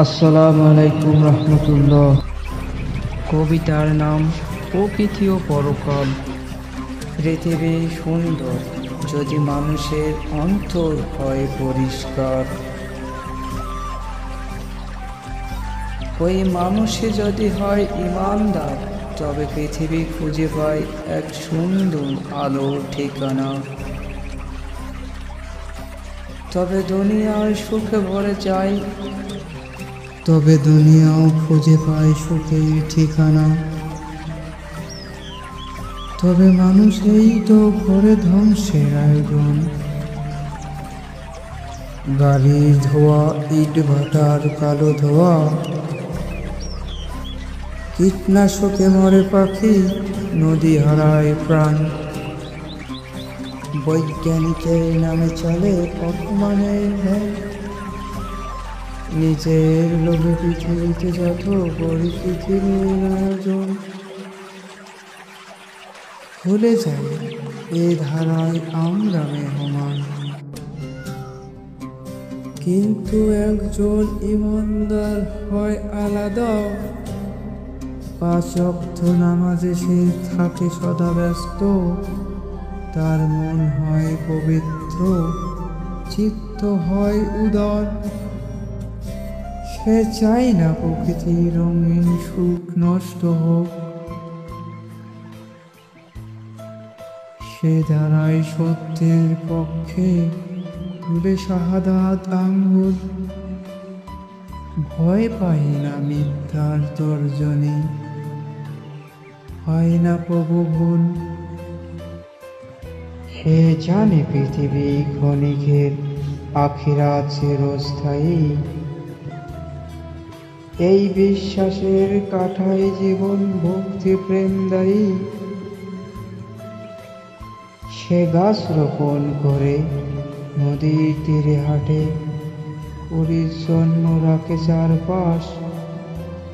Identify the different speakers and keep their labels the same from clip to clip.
Speaker 1: আসসালামু আলাইকুম রহমতুল্লাহ। কবিতার নাম প্রকৃতি ও পরকাল। পৃথিবী সুন্দর যদি মানুষের অন্তর হয় পরিষ্কার। ওই মানুষে যদি হয় ইমানদার, তবে পৃথিবী খুঁজে পায় এক সুন্দর আলোর ঠিকানা। তবে দুনিয়ার সুখে ভরে যায়, তবে দুনিয়াও খুঁজে পায় সুখের ঠিকানা। তবে মানুষই তো করে ধ্বংসের আয়োজন। গাড়ির ধোয়া, ইট ভাটার কালো ধোয়া, কীটনাশকে মরে পাখি, নদী হারায় প্রাণ। বৈজ্ঞানিকের নামে চলে অপমানের ভ্যান। নিজের লোভে পৃথিবীতে যত পরিচিতির আয়োজন, ভুলে যাই এ ধারায় আমরা মেহমান। কিন্তু একজন ইমানদার হয় আলাদা। 5 ওয়াক্ত নামাজে সে থাকে সদা ব্যস্ত। তার মন হয় পবিত্র, চিত্ত হয় উদার। সে চায় না প্রকৃতির রঙিন সুখ নষ্ট হোক। সে দাঁড়ায় সত্যের পক্ষে, তুলে শাহাদাত আঙ্গুল। ভয় পায় না মিথ্যার তর্জনী, হয় না প্রভু ভুল। সে জানে পৃথিবী ক্ষণিকের, আখিরাত চিরস্থায়ী। এই বিশ্বাসের কাঠায় জীবন ভক্তি প্রেম দায়ী। সে গাছ রোপণ করে, নদীর তীরে হাঁটে, পরিচ্ছন্ন রাখে চারপাশ।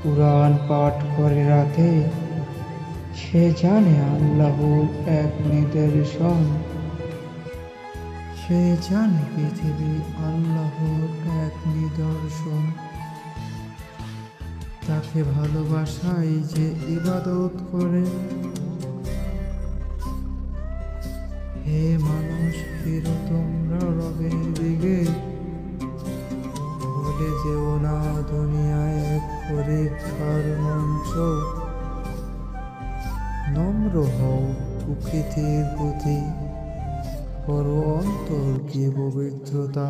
Speaker 1: কুরআন পাঠ করে রাতে, সে জানে আল্লাহর এক নিদর্শন। সে জানে পৃথিবী আল্লাহর এক নিদর্শন। তাকে ভালোবাসাই যে ইবাদত করে। হে মানুষ, ফিরো তোমরা রবের দিকে। ভুলে যেও না দুনিয়ায় এক পরীক্ষার মঞ্চ। নম্র হও প্রকৃতির প্রতি, করো অন্তর কি পবিত্রতা।